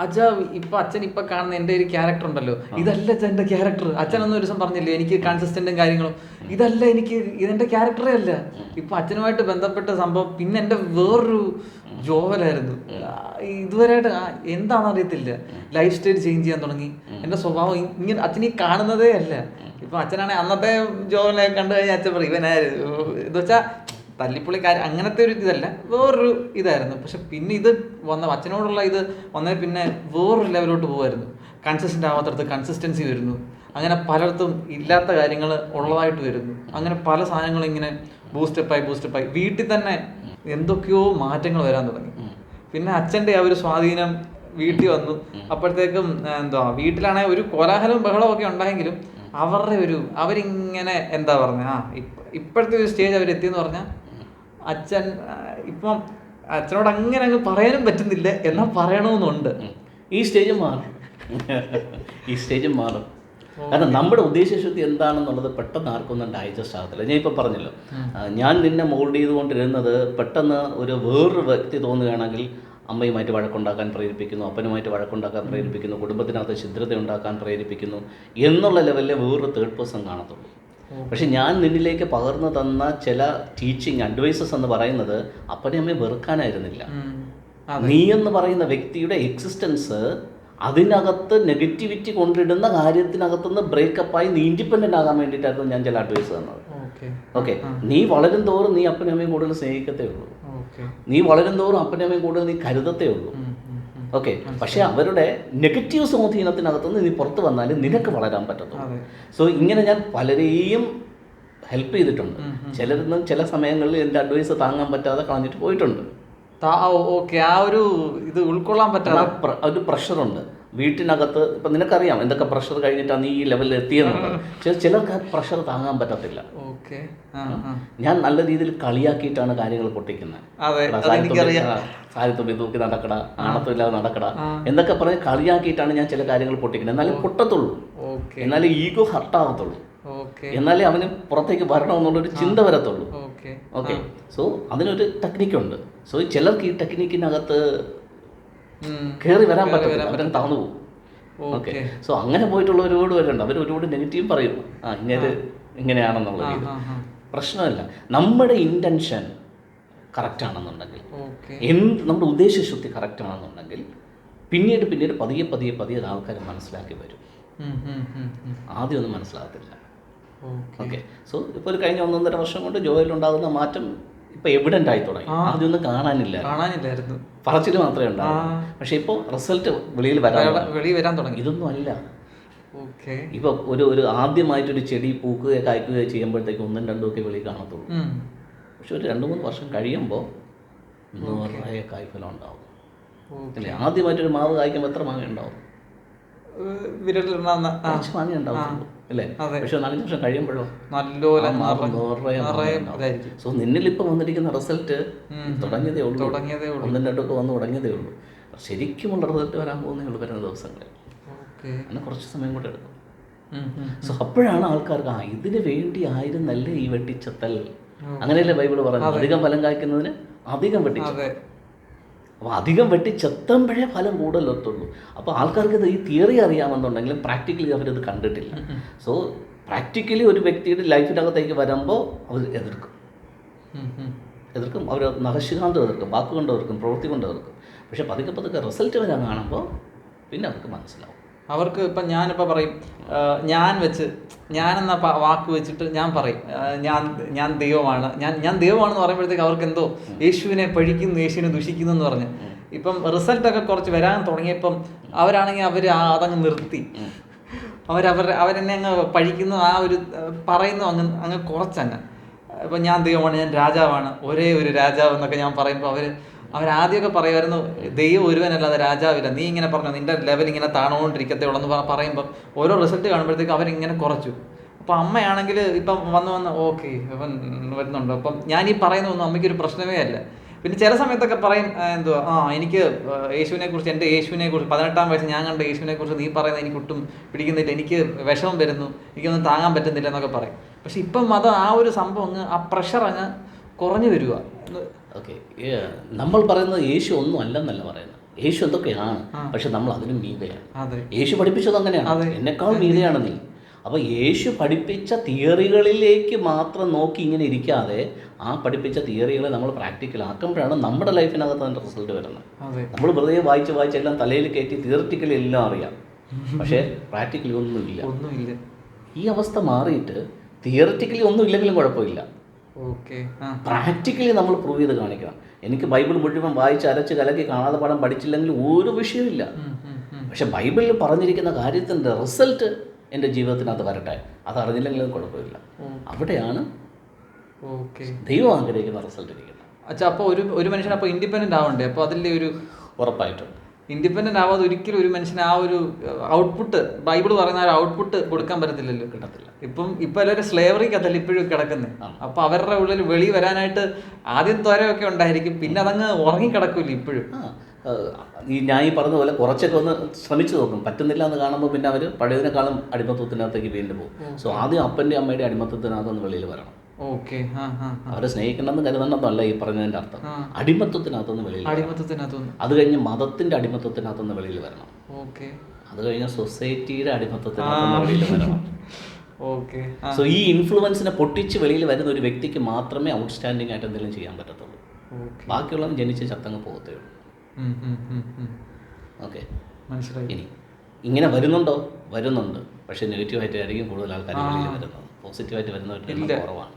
അച്ഛാ അച്ഛൻ ഇപ്പൊ കാണുന്ന എന്റെ ഒരു ക്യാരക്ടർ ഉണ്ടല്ലോ, ഇതല്ല എന്റെ ക്യാരക്ടർ. അച്ഛനൊന്നും ഒരു ദിവസം പറഞ്ഞില്ലേ എനിക്ക് കൺസിസ്റ്റന്റും കാര്യങ്ങളും, ഇതല്ല എനിക്ക്, ഇതെന്റെ ക്യാരക്ടറേ അല്ല. ഇപ്പൊ അച്ഛനുമായിട്ട് ബന്ധപ്പെട്ട സംഭവം പിന്നെ എന്റെ വേറൊരു ജോവലായിരുന്നു. ഇതുവരെയായിട്ട് എന്താണെന്ന് അറിയത്തില്ല, ലൈഫ് സ്റ്റൈൽ ചേഞ്ച് ചെയ്യാൻ തുടങ്ങി. എന്റെ സ്വഭാവം ഇങ്ങനെ അച്ഛൻ ഈ കാണുന്നതേ അല്ല. ഇപ്പൊ അച്ഛനാണെങ്കിൽ അന്നത്തെ ജോവനെ കണ്ടു കഴിഞ്ഞാൽ അച്ഛൻ പറയും ഇവനായിരുന്നു എന്ന് വെച്ചാൽ തല്ലിപ്പൊളിക്കാർ, അങ്ങനത്തെ ഒരു ഇതല്ല, വേറൊരു ഇതായിരുന്നു. പക്ഷെ പിന്നെ ഇത് അച്ഛനോടുള്ള ഇത് വന്നേ പിന്നെ വേറൊരു ലെവലോട്ട് പോകുമായിരുന്നു. കൺസിസ്റ്റൻ്റ് ആവാത്തടത്ത് കൺസിസ്റ്റൻസി വരുന്നു, അങ്ങനെ പലയിടത്തും ഇല്ലാത്ത കാര്യങ്ങൾ ഉള്ളതായിട്ട് വരുന്നു. അങ്ങനെ പല സാധനങ്ങളും ഇങ്ങനെ ബൂസ്റ്റപ്പായി വീട്ടിൽ തന്നെ എന്തൊക്കെയോ മാറ്റങ്ങൾ വരാൻ തുടങ്ങി. പിന്നെ അച്ഛൻ്റെ ആ ഒരു സ്വാധീനം വീട്ടിൽ വന്നു. അപ്പോഴത്തേക്കും വീട്ടിലാണെങ്കിൽ ഒരു കോലാഹലവും ബഹളവും ഒക്കെ ഉണ്ടായെങ്കിലും അവരിങ്ങനെ ഇപ്പോഴത്തെ ഒരു സ്റ്റേജ് അവരെത്തിയെന്ന് പറഞ്ഞാൽ അച്ഛനോട് അങ്ങനെ അങ്ങ് പറയാനും പറ്റുന്നില്ല, എന്നാൽ പറയണമെന്നുണ്ട്. ഈ സ്റ്റേജും മാറും. കാരണം നമ്മുടെ ഉദ്ദേശശുദ്ധി എന്താണെന്നുള്ളത് പെട്ടെന്ന് ആർക്കൊന്നും ഡൈജസ്റ്റ് ആകത്തില്ല. ഞാൻ ഇപ്പോൾ പറഞ്ഞല്ലോ, ഞാൻ നിന്നെ മോൾഡ് ചെയ്തുകൊണ്ടിരുന്നത് പെട്ടെന്ന് വേറൊരു വ്യക്തി തോന്നുകയാണെങ്കിൽ അമ്മയുമായിട്ട് വഴക്കുണ്ടാക്കാൻ പ്രേരിപ്പിക്കുന്നു, അപ്പനുമായിട്ട് വഴക്കുണ്ടാക്കാൻ പ്രേരിപ്പിക്കുന്നു, കുടുംബത്തിനകത്ത് ഛിദ്രത ഉണ്ടാക്കാൻ പ്രേരിപ്പിക്കുന്നു എന്നുള്ള ലെവലിലെ വേറൊരു തേർഡ് പേഴ്സൺ കാണത്തുള്ളൂ. പക്ഷെ ഞാൻ നിന്നിലേക്ക് പകർന്നു തന്ന ചില ടീച്ചിങ് അഡ്വൈസസ് എന്ന് പറയുന്നത് അപ്പനെ അമ്മയെ വെറുക്കാനായിരുന്നില്ല. നീ എന്ന് പറയുന്ന വ്യക്തിയുടെ എക്സിസ്റ്റൻസ് അതിനകത്ത് നെഗറ്റിവിറ്റി കൊണ്ടിടുന്ന കാര്യത്തിനകത്തുനിന്ന് ബ്രേക്കപ്പായി നീ ഇൻഡിപെൻഡൻ്റ് ആകാൻ വേണ്ടിയിട്ടായിരുന്നു ഞാൻ ചില അഡ്വൈസ് തന്നത്. ഓക്കെ, നീ വളരും തോറും നീ അപ്പനെ അമ്മയും കൂടുതൽ സ്നേഹിക്കത്തേ ഉള്ളൂ, നീ വളരും തോറും അപ്പനെ അമ്മയും കൂടുതൽ നീ കരുതത്തേ ഉള്ളൂ. ഓക്കെ, പക്ഷെ അവരുടെ നെഗറ്റീവ് സ്വാധീനത്തിനകത്തുനിന്ന് നീ പുറത്ത് വന്നാലും നിനക്ക് വളരാൻ പറ്റത്തുള്ളൂ. സോ ഇങ്ങനെ ഞാൻ പലരെയും ഹെൽപ്പ് ചെയ്തിട്ടുണ്ട്. ചിലരൊന്നും ചില സമയങ്ങളിൽ എൻ്റെ അഡ്വൈസ് താങ്ങാൻ പറ്റാതെ കളഞ്ഞിട്ട് പോയിട്ടുണ്ട്. ആ ഒരു ഇത് ഉൾക്കൊള്ളാൻ പറ്റാത്ത ഒരു പ്രഷറുണ്ട് വീട്ടിനകത്ത്. ഇപ്പം നിനക്കറിയാം എന്തൊക്കെ പ്രഷർ കഴിഞ്ഞിട്ടാണ് നീ ഈ ലെവലിൽ എത്തിയെന്നുള്ളത്. ചിലർക്ക് ആ പ്രഷർ താങ്ങാൻ പറ്റത്തില്ല. ഞാൻ നല്ല രീതിയിൽ കളിയാക്കിയിട്ടാണ് കാര്യങ്ങൾ പൊട്ടിക്കുന്നത്. സാരിത്തുമ്പി തൂക്കി നടക്കട, ആണത്തുമില്ലാതെ നടക്കട എന്നൊക്കെ പറഞ്ഞ് കളിയാക്കിയിട്ടാണ് ഞാൻ ചില കാര്യങ്ങൾ പൊട്ടിക്കുന്നത്. എന്നാലും പൊട്ടത്തുള്ളൂ, എന്നാലും ഈഗോ ഹർട്ടാകത്തുള്ളൂ, എന്നാലേ അവന് പുറത്തേക്ക് വരണമെന്നുള്ളൊരു ചിന്ത വരത്തുള്ളൂ. ഓക്കെ, സോ അതിനൊരു ടെക്നിക്കുണ്ട്. സോ ചിലർക്ക് ഈ ടെക്നിക്കിനകത്ത് കയറി വരാൻ പറ്റത്തില്ല, അവരങ്ങ് താന്നു പോകും. ഓക്കെ, സോ അങ്ങനെ പോയിട്ടുള്ള ഒരുപാട് പേരുണ്ട്. അവർ ഒരുപാട് നെഗറ്റീവ് പറയും, ഇങ്ങനെയാണെന്നുള്ള രീതി. പ്രശ്നമല്ല, നമ്മുടെ ഇൻറ്റൻഷൻ കറക്റ്റാണെന്നുണ്ടെങ്കിൽ, നമ്മുടെ ഉദ്ദേശശുദ്ധി കറക്റ്റാണെന്നുണ്ടെങ്കിൽ പിന്നീട് പതിയെ ആൾക്കാർ മനസ്സിലാക്കി വരും. ആദ്യമൊന്നും മനസ്സിലാകത്തില്ല. ഓക്കെ, സോ ഇപ്പോൾ ഒരു കഴിഞ്ഞ 1.5 വർഷം കൊണ്ട് ജോയിലുണ്ടാകുന്ന മാറ്റം ഇപ്പൊ എവിഡന്റ് ആയി തുടങ്ങി. ആദ്യമൊന്നും കാണാനില്ലായിരുന്നു, പറച്ചിൽ മാത്രമേ ഉണ്ടായിരുന്നു. പക്ഷെ ഇപ്പോൾ റിസൾട്ട് വെളിയിൽ വരാൻ തുടങ്ങി. ഇതൊന്നും അല്ല. ഇപ്പൊ ഒരു ആദ്യമായിട്ടൊരു ചെടി പൂക്കുകയോ കായ്ക്കുകയോ ചെയ്യുമ്പോഴത്തേക്ക് 1-2 ഒക്കെ വെളിയിൽ കാണത്തുള്ളൂ. പക്ഷെ ഒരു 2-3 വർഷം കഴിയുമ്പോൾ നിറയെ കായ്ഫലം ഉണ്ടാവും. അല്ലേ, ആദ്യമായിട്ടൊരു മാവ് കായ്ക്കുമ്പോൾ എത്ര മാങ്ങ ഉണ്ടാവും? കുറച്ച് മാങ്ങ ഉണ്ടാവും അല്ലേ. പക്ഷെ 4 വർഷം കഴിയുമ്പോഴോ സോ നിന്നിൽ ഇപ്പൊ വന്നിരിക്കുന്ന റിസൾട്ട് തുടങ്ങിയതേ ഉള്ളൂ. 1-2 ഒക്കെ വന്ന് തുടങ്ങിയതേ ഉള്ളൂ. ശരിക്കുമുള്ള റിസൾട്ട് വരാൻ പോകുന്നേ ഉള്ളൂ വരുന്ന ദിവസങ്ങളിൽ. അങ്ങനെ കുറച്ച് സമയം കൂടെ എടുക്കും. സോ അപ്പോഴാണ് ആൾക്കാർക്ക് ഇതിന് വേണ്ടി ആയിരുന്നല്ലേ ഈ വെട്ടിച്ചത്തൽ. അങ്ങനെയല്ലേ ബൈബിള് പറയുന്നത്, അധികം ഫലം കായ്ക്കുന്നതിന് അധികം വെട്ടിച്ചത്തൽ. അപ്പോൾ അധികം വെട്ടിച്ചെത്തുമ്പോഴേ ഫലം കൂടുതലെത്തുള്ളൂ. അപ്പോൾ ആൾക്കാർക്ക് ഈ തിയറി അറിയാമെന്നുണ്ടെങ്കിലും പ്രാക്ടിക്കലി അവരത് കണ്ടിട്ടില്ല. സോ പ്രാക്ടിക്കലി ഒരു വ്യക്തിയുടെ ലൈഫിനകത്തേക്ക് വരുമ്പോൾ അവർ എതിർക്കും, അവർ നഖശികാന്തം എതിർക്കും, വാക്കുകൊണ്ട് എതിർക്കും, പ്രവൃത്തി കൊണ്ട് എതിർക്കും. പക്ഷെ പതുക്കെ റിസൾട്ട് വരാൻ കാണുമ്പോൾ പിന്നെ അവർക്ക് മനസ്സിലാവും. അവർക്ക് ഇപ്പം ഞാനിപ്പോൾ പറയും, ഞാനെന്ന വാക്ക് വെച്ചിട്ട് ഞാൻ പറയും ഞാൻ ദൈവമാണ്, ഞാൻ ദൈവമാണെന്ന് പറയുമ്പോഴത്തേക്ക് അവർക്ക് എന്തോ യേശുവിനെ പഴിക്കുന്നു, യേശുവിനെ ദുഷിക്കുന്നു എന്ന് പറഞ്ഞ്. ഇപ്പം റിസൾട്ടൊക്കെ കുറച്ച് വരാൻ തുടങ്ങിയപ്പം അവരാണെങ്കിൽ അതങ്ങ് നിർത്തി. അവരെന്നെ അങ്ങ് പഴിക്കുന്നു, ആ ഒരു പറയുന്നു അങ്ങ് കുറച്ചങ്ങ്. ഇപ്പം ഞാൻ ദൈവമാണ്, ഞാൻ രാജാവാണ്, ഒരേ ഒരു രാജാവ് എന്നൊക്കെ ഞാൻ പറയുമ്പോൾ അവരാദ്യമൊക്കെ പറയുമായിരുന്നു ദൈവം ഒരുവനല്ലാതെ രാജാവില്ല, നീ ഇങ്ങനെ പറഞ്ഞു, നിന്റെ ലെവൽ ഇങ്ങനെ താണുകൊണ്ടിരിക്കത്തേ ഉള്ളെന്ന് പറയുമ്പോൾ ഓരോ റിസൾട്ട് കാണുമ്പോഴത്തേക്ക് അവരിങ്ങനെ കുറച്ചു. അപ്പം അമ്മയാണെങ്കിൽ ഇപ്പം വന്ന് ഓക്കെ ഇവൻ വരുന്നുണ്ട്, അപ്പം ഞാൻ ഈ പറയുന്നതൊന്നും അമ്മയ്ക്കൊരു പ്രശ്നമേ അല്ല. പിന്നെ ചില സമയത്തൊക്കെ പറയും എനിക്ക് എൻ്റെ യേശുവിനെ കുറിച്ച് 18-ാം വയസ്സ് ഞാൻ കണ്ട യേശുവിനെ കുറിച്ച് നീ പറയുന്നത് എനിക്ക് ഒട്ടും പിടിക്കുന്നില്ല, എനിക്ക് വിഷമം വരുന്നു, എനിക്കൊന്നും താങ്ങാൻ പറ്റുന്നില്ല എന്നൊക്കെ പറയും. പക്ഷെ ഇപ്പം ആ ഒരു സംഭവം ആ പ്രഷർ അങ്ങ് കുറഞ്ഞു വരിക. ഓക്കെ, നമ്മൾ പറയുന്നത് യേശു ഒന്നും അല്ലെന്നല്ല പറയുന്നത്. യേശു എന്തൊക്കെയാണ്, പക്ഷെ നമ്മൾ അതിനും മീതെയാണ്. അതെ. യേശു പഠിപ്പിച്ചത് അങ്ങനെയാണ്, എന്നെക്കാൾ മീതെയാണ് നീ. അപ്പോൾ യേശു പഠിപ്പിച്ച തിയറികളിലേക്ക് മാത്രം നോക്കി ഇങ്ങനെ ഇരിക്കാതെ ആ പഠിപ്പിച്ച തിയറികളെ നമ്മൾ പ്രാക്ടിക്കലാക്കുമ്പോഴാണ് നമ്മുടെ ലൈഫിനകത്ത് അതിൻ്റെ റിസൾട്ട് വരുന്നത്. നമ്മൾ വെറുതെ വായിച്ച് എല്ലാം തലയിൽ കയറ്റി തിയറിറ്റിക്കലി എല്ലാം അറിയാം, പക്ഷേ പ്രാക്ടിക്കലി ഒന്നുമില്ല. ഈ അവസ്ഥ മാറിയിട്ട് തിയറിറ്റിക്കലി ഒന്നും ഇല്ലെങ്കിലും കുഴപ്പമില്ല, പ്രാക്ടിക്കലി നമ്മൾ പ്രൂവ് ചെയ്ത് കാണിക്കണം. എനിക്ക് ബൈബിൾ മുഴുവൻ വായിച്ച് അരച്ച് കലക്കി കാണാതെ പാഠം പഠിച്ചില്ലെങ്കിൽ ഒരു വിഷയമില്ല, പക്ഷെ ബൈബിളിൽ പറഞ്ഞിരിക്കുന്ന കാര്യത്തിൻ്റെ റിസൾട്ട് എൻ്റെ ജീവിതത്തിനകത്ത് വരട്ടെ, അതറിഞ്ഞില്ലെങ്കിലും കുഴപ്പമില്ല. അവിടെയാണ് ദൈവം ആഗ്രഹിക്കുന്ന റിസൾട്ട് ഇരിക്കുന്നത്. അച്ഛാ, അപ്പോൾ ഒരു മനുഷ്യൻ അപ്പോൾ ഇൻഡിപെൻഡൻ്റ് ആവണ്ടേ? അപ്പോൾ അതിൻ്റെ ഒരു ഉറപ്പായിട്ടും ഇൻഡിപെൻഡൻ്റ് ആവാതെ ഒരിക്കലും ഒരു മനുഷ്യന് ആ ഒരു ഔട്ട്പുട്ട്, ബൈബിൾ പറയുന്ന ആ ഒരു ഔട്ട്പുട്ട് കൊടുക്കാൻ പറ്റത്തില്ലല്ലോ. കിട്ടത്തില്ല. ഇപ്പം എല്ലാവരും സ്ലേവറിക്കത്തല്ല ഇപ്പോഴും കിടക്കുന്നത്. അപ്പോൾ അവരുടെ ഉള്ളിൽ വെളി വരാനായിട്ട് ആദ്യം ത്വരമൊക്കെ ഉണ്ടായിരിക്കും, പിന്നെ അതങ്ങ് ഉറങ്ങിക്കിടക്കില്ല ഇപ്പോഴും. ഞാൻ ഈ പറഞ്ഞ പോലെ കുറച്ചൊക്കെ ഒന്ന് ശ്രമിച്ചു നോക്കും, പറ്റുന്നില്ല എന്ന് കാണുമ്പോൾ പിന്നെ അവർ പഴയതിനേക്കാളും അടിമത്വത്തിനകത്തേക്ക് വീണ്ടും പോകും. സോ ആദ്യം അപ്പൻ്റെ അമ്മയുടെ അടിമത്വത്തിനകത്തൊന്ന് വെളിയിൽ വരണം. അവരെ സ്നേഹിക്കണമെന്ന് കരുതണമെന്നല്ല ഈ പറഞ്ഞതിൻ്റെ അർത്ഥം. അടിമത്വത്തിനകത്തൊന്ന് വെളിയിൽ, അത് കഴിഞ്ഞ് മതത്തിൻ്റെ അടിമത്വത്തിനകത്തൊന്ന് വെളിയിൽ വരണം. അത് കഴിഞ്ഞ സൊസൈറ്റിയുടെ അടിമത്വത്തിനകത്തൊന്ന് വെളിയിൽ വരണം. സോ ഈ ഇൻഫ്ലുവൻസിനെ പൊട്ടിച്ച് വെളിയിൽ വരുന്ന ഒരു വ്യക്തിക്ക് മാത്രമേ ഔട്ട്സ്റ്റാൻഡിംഗ് ആയിട്ട് എന്തെങ്കിലും ചെയ്യാൻ പറ്റത്തുള്ളൂ. ബാക്കിയുള്ളവൻ ജനിച്ച് ചത്തങ്ങ് പോകത്തേ ഉള്ളൂ. ഓക്കെ, മനസ്സിലായി. ഇനി ഇങ്ങനെ വരുന്നുണ്ടോ? വരുന്നുണ്ട്, പക്ഷേ നെഗറ്റീവായിട്ട് ആയിരിക്കും കൂടുതൽ ആൾക്കാർ വെളിയിൽ വരുന്നത്. പോസിറ്റീവായിട്ട് വരുന്നവരുടെ കുറവാണ്.